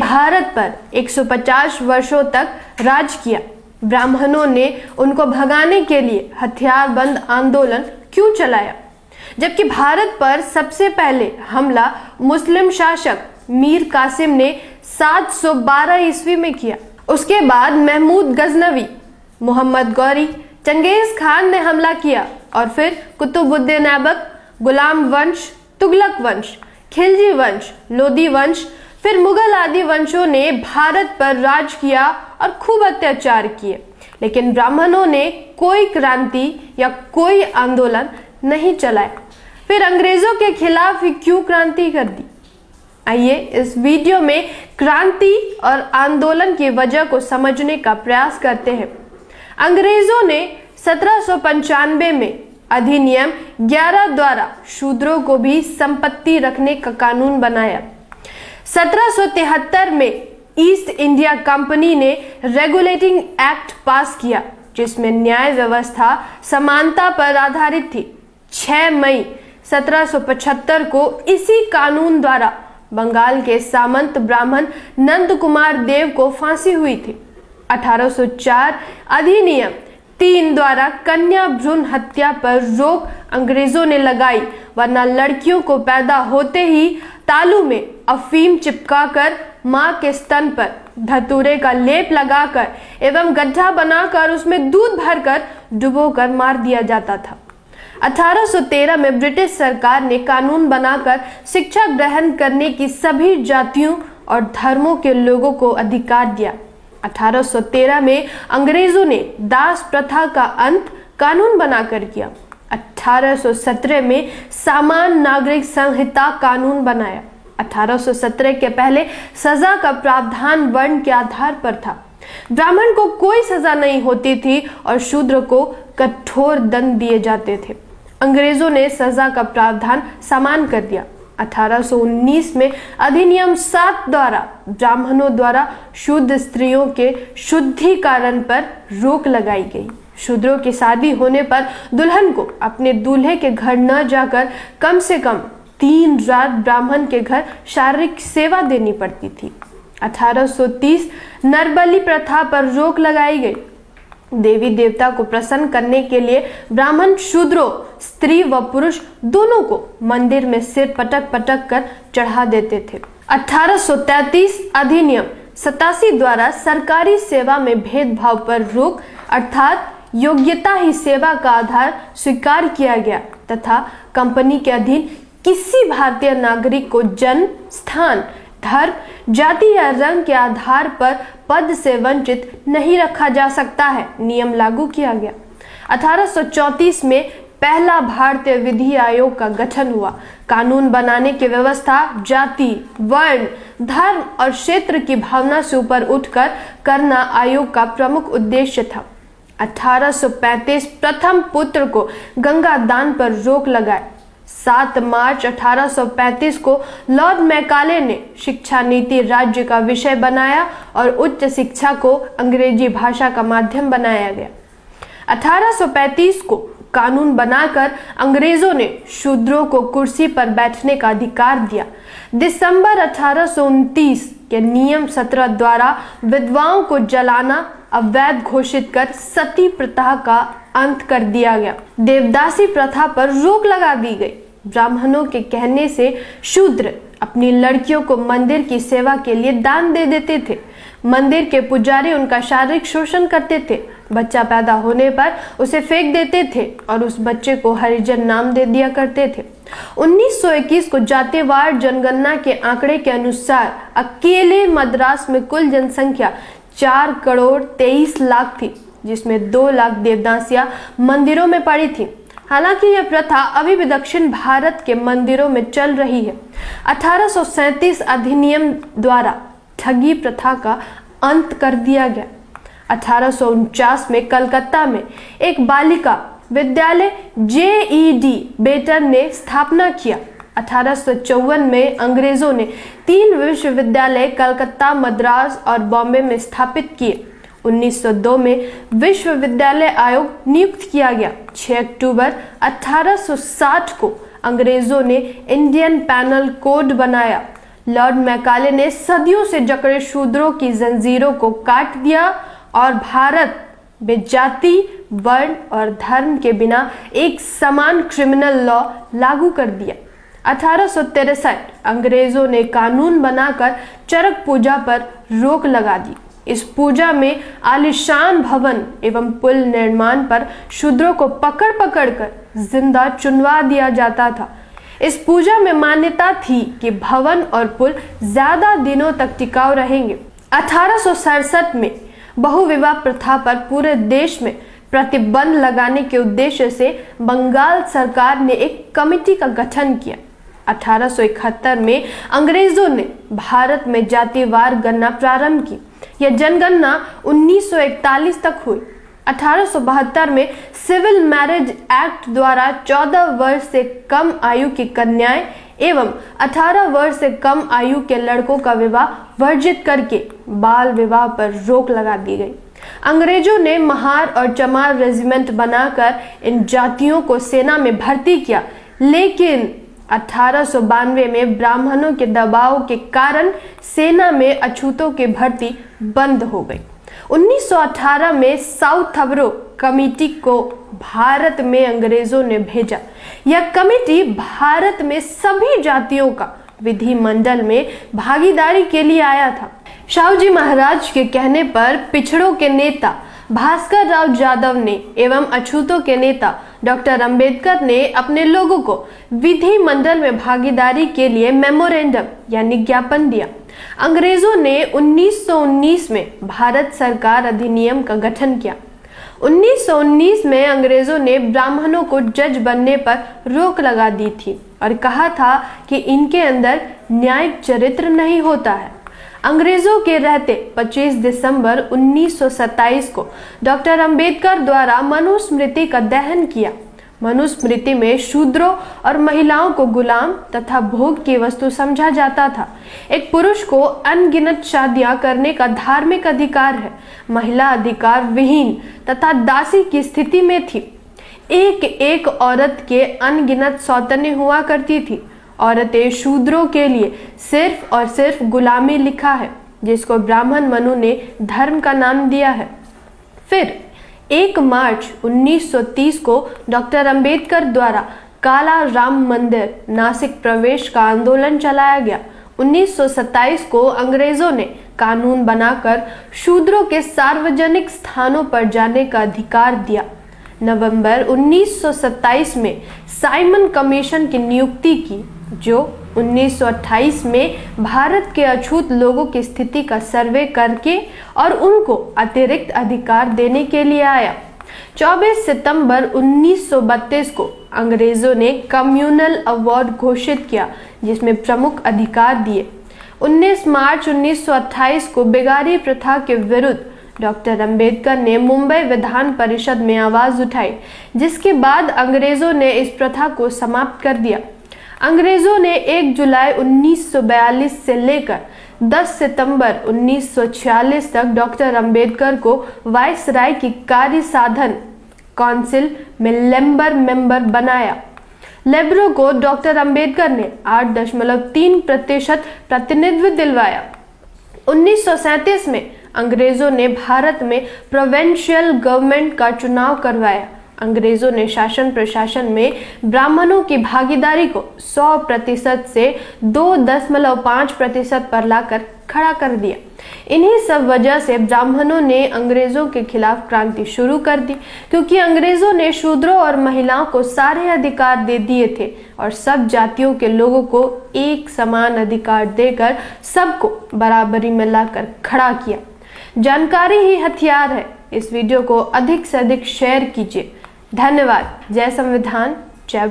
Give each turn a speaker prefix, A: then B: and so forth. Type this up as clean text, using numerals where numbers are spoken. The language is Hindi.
A: भारत पर 150 वर्षों तक राज किया। ब्राह्मणों ने उनको भगाने के लिए हथियारबंद आंदोलन क्यों चलाया, जबकि भारत पर सबसे पहले हमला मुस्लिम शासक मीर कासिम ने 712 ईस्वी में किया। उसके बाद महमूद गजनवी, मोहम्मद गौरी, चंगेज खान ने हमला किया और फिर कुतुबुद्दीन ऐबक, गुलाम वंश, तुगलक वंश, खिलजी वंश, लोदी वंश, फिर मुगल आदि वंशों ने भारत पर राज किया और खूब अत्याचार किए, लेकिन ब्राह्मणों ने कोई क्रांति या कोई आंदोलन नहीं चलाया। फिर अंग्रेजों के खिलाफ ही क्यों क्रांति कर दी? आइए इस वीडियो में क्रांति और आंदोलन की वजह को समझने का प्रयास करते हैं। अंग्रेजों ने 1795 में अधिनियम 11 द्वारा शूद्रों को भी संपत्ति रखने का कानून बनाया। 1773 में ईस्ट इंडिया कंपनी ने रेगुलेटिंग एक्ट पास किया, जिसमें न्याय व्यवस्था समानता पर आधारित थी। 6 मई 1775 को इसी कानून द्वारा बंगाल के सामंत ब्राह्मण नंद कुमार देव को फांसी हुई थी। 1804 अधिनियम 3 द्वारा कन्या भ्रूण हत्या पर रोक अंग्रेजों ने लगाई, वरना लड़कियों को पैदा होते ही तालू में अफीम चिपकाकर मां के स्तन पर धतूरे का लेप लगाकर एवं गड्ढा बनाकर उसमें दूध भरकर डुबोकर मार दिया जाता था। 1813 में ब्रिटिश सरकार ने कानून बनाकर शिक्षा ग्रहण करने की सभी जातियों और धर्मों के लोगों को अधिकार दिया। 1813 में अंग्रेजों ने दास प्रथा का अंत कानून बनाकर किया। 1817 में समान नागरिक संहिता कानून बनाया। 1817 के पहले सजा का प्रावधान वर्ण के आधार पर था। ब्राह्मण को कोई सजा नहीं होती थी और शूद्र को कठोर दंड दिए जाते थे। अंग्रेजों ने सजा का प्रावधान समान कर दिया। 1819 में अधिनियम 7 द्वारा ब्राह्मणों द्वारा शुद्ध स्त्रियों के शुद्धिकरण पर रोक लगाई गई। शूद्रों की शादी होने पर दुल्हन को अपने दूल्हे के घर न जाकर कम से कम 3 रात ब्राह्मण के घर शारीरिक सेवा देनी पड़ती थी। 1830 नरबलि प्रथा पर रोक लगाई गई। देवी देवता को प्रसन्न करने के लिए ब्राह्मण शूद्रों, स्त्री व पुरुष दोनों को मंदिर में सिर पटक पटक कर चढ़ा देते थे। 1833 अधिनियम 87 द्वारा सरकारी सेवा में भेदभाव पर रोक अर्थात योग्यता ही सेवा का आधार स्वीकार किया गया तथा कंपनी के अधीन किसी भारतीय नागरिक को जन्म, स्थान, धर्म, जाति या रंग के आधार पर पद से वंचित नहीं रखा जा सकता है, नियम लागू किया गया। 1834 में पहला भारतीय विधि आयोग का गठन हुआ। कानून बनाने की व्यवस्था जाति, वर्ण, धर्म और क्षेत्र की भावना से ऊपर उठकर करना आयोग का प्रमुख उद्देश्य था। 1835 प्रथम पुत्र को गंगा दान पर रोक लगाए। 7 मार्च 1835 को लॉर्ड मैकाले ने शिक्षा नीति राज्य का विषय बनाया और उच्च शिक्षा को अंग्रेजी भाषा का माध्यम बनाया गया। 1835 को कानून बनाकर अंग्रेजों ने शूद्रों को कुर्सी पर बैठने का अधिकार दिया। दिसंबर 1829 के नियम 17 द्वारा विधवाओं को जलाना अवैध घोषित कर सती प्रथा का अंत कर दिया गया। देवदासी प्रथा पर रोक लगा दी गई। ब्राह्मणों के कहने से शूद्र अपनी लड़कियों को मंदिर की सेवा के लिए दान दे देते थे। मंदिर के पुजारी उनका शारीरिक शोषण करते थे। बच्चा पैदा होने पर उसे फेंक देते थे और उस बच्चे को हरिजन नाम दे दिया करते थे। 1921 को जातिवार जनगणना के आंकड़े के अनुसार अकेले मद्रास में कुल जनसंख्या 4 करोड़ 23 लाख थी, जिसमें 2 लाख देवदासियां मंदिरों में पड़ी थी। हालांकि यह प्रथा अभी भी दक्षिण भारत के मंदिरों में चल रही है। 1837 अधिनियम द्वारा ठगी प्रथा का अंत कर दिया गया। 1849 में कलकत्ता में एक बालिका विद्यालय JED बेटन ने स्थापना किया। 1854 में अंग्रेजों ने 3 विश्वविद्यालय कलकत्ता, मद्रास और बॉम्बे में स्थापित किए। 1902 में विश्वविद्यालय आयोग नियुक्त किया गया। 6 अक्टूबर 1860 को अंग्रेजों ने इंडियन पैनल कोड बनाया। लॉर्ड मैकाले ने सदियों से जकड़े शूद्रों की जंजीरों को काट दिया और भारत में जाति, वर्ण और धर्म के बिना एक समान क्रिमिनल लॉ लागू कर दिया। 1863 अंग्रेजों ने कानून बनाकर चरक पूजा पर रोक लगा दी। इस पूजा में आलीशान भवन एवं पुल निर्माण पर शूद्रों को पकड़ पकड़ कर जिंदा चुनवा दिया जाता था। इस पूजा में मान्यता थी कि भवन और पुल ज्यादा दिनों तक टिकाऊ रहेंगे। 1867 में बहुविवाह प्रथा पर पूरे देश में प्रतिबंध लगाने के उद्देश्य से बंगाल सरकार ने एक कमेटी का गठन किया। 1871 में अंग्रेजों ने भारत में जातिवार गणना प्रारंभ की। यह जनगणना 1941 तक हुई। 1872 में सिविल मैरिज एक्ट द्वारा 14 वर्ष से कम आयु की कन्याएं एवं 18 वर्ष से कम आयु के लड़कों का विवाह वर्जित करके बाल विवाह पर रोक लगा दी गई। अंग्रेजों ने महार और चमार रेजिमेंट बनाकर इन जातियों को सेना में भर्ती किया, लेकिन 1892 में ब्राह्मणों के दबाव के कारण सेना में अछूतों की भर्ती बंद हो गई। 1918 में साउथ थबरो कमेटी को भारत में अंग्रेजों ने भेजा। यह कमेटी भारत में सभी जातियों का विधिमंडल में भागीदारी के लिए आया था। शाहू महाराज के कहने पर पिछड़ों के नेता भास्कर राव यादव ने एवं अछूतों के नेता डॉक्टर अंबेडकर ने अपने लोगों को विधिमंडल में भागीदारी के लिए मेमोरेंडम यानी ज्ञापन दिया। अंग्रेजों ने 1919 में भारत सरकार अधिनियम का गठन किया। 1919 में अंग्रेजों ने ब्राह्मणों को जज बनने पर रोक लगा दी थी और कहा था कि इनके अंदर न्यायिक चरित्र नहीं होता है। अंग्रेजों के रहते 25 दिसंबर 1927 को डॉक्टर अंबेडकर द्वारा मनुस्मृति का दहन किया। मनुस्मृति में शूद्रों और महिलाओं को गुलाम तथा भोग की वस्तु समझा जाता था। एक पुरुष को अनगिनत शादियां करने का धार्मिक अधिकार है। महिला अधिकार विहीन तथा दासी की स्थिति में थी। एक एक औरत के अनगिनत सौतन्य हुआ करती थी। औरतें शूद्रों के लिए सिर्फ और सिर्फ गुलामी लिखा है, जिसको ब्राह्मण मनु ने धर्म का नाम दिया है। फिर 1 मार्च 1930 को डॉक्टर अंबेडकर द्वारा काला राम मंदिर नासिक प्रवेश का आंदोलन चलाया गया। 1927 को अंग्रेजों ने कानून बनाकर शूद्रों के सार्वजनिक स्थानों पर जाने का अधिकार दिया। नवंबर 1927 में साइमन कमीशन की नियुक्ति की, जो 1928 में भारत के अछूत लोगों की स्थिति का सर्वे करके और उनको अतिरिक्त अधिकार देने के लिए आया। 24 सितंबर 1932 को अंग्रेजों ने कम्युनल अवार्ड घोषित किया, जिसमें प्रमुख अधिकार दिए। 19 मार्च 1928 को बेगारी प्रथा के विरुद्ध डॉक्टर अंबेडकर ने मुंबई विधान परिषद में आवाज उठाई, जिसके बाद अंग्रेजों ने इस प्रथा को समाप्त कर दिया। अंग्रेजों ने 1 जुलाई 1942 से लेकर 10 सितंबर 1946 तक डॉक्टर अंबेडकर को वायसराय की कार्य साधन काउंसिल में लेबर मेंबर बनाया। लेबरों को डॉक्टर अंबेडकर ने 8.3% प्रतिनिधित्व दिलवाया। 1937 में अंग्रेजों ने भारत में प्रोविंशियल गवर्नमेंट का चुनाव करवाया। अंग्रेजों ने शासन प्रशासन में ब्राह्मणों की भागीदारी को 100% से 2.5% पर लाकर खड़ा कर दिया। इन्हीं सब वजह से ब्राह्मणों ने अंग्रेजों के खिलाफ क्रांति शुरू कर दी, क्योंकि अंग्रेजों ने शूद्रों और महिलाओं को सारे अधिकार दे दिए थे और सब जातियों के लोगों को एक समान अधिकार देकर सबको बराबरी में लाकर खड़ा किया। जानकारी ही हथियार है। इस वीडियो को अधिक से अधिक शेयर कीजिए। धन्यवाद। जय संविधान, जय भारत।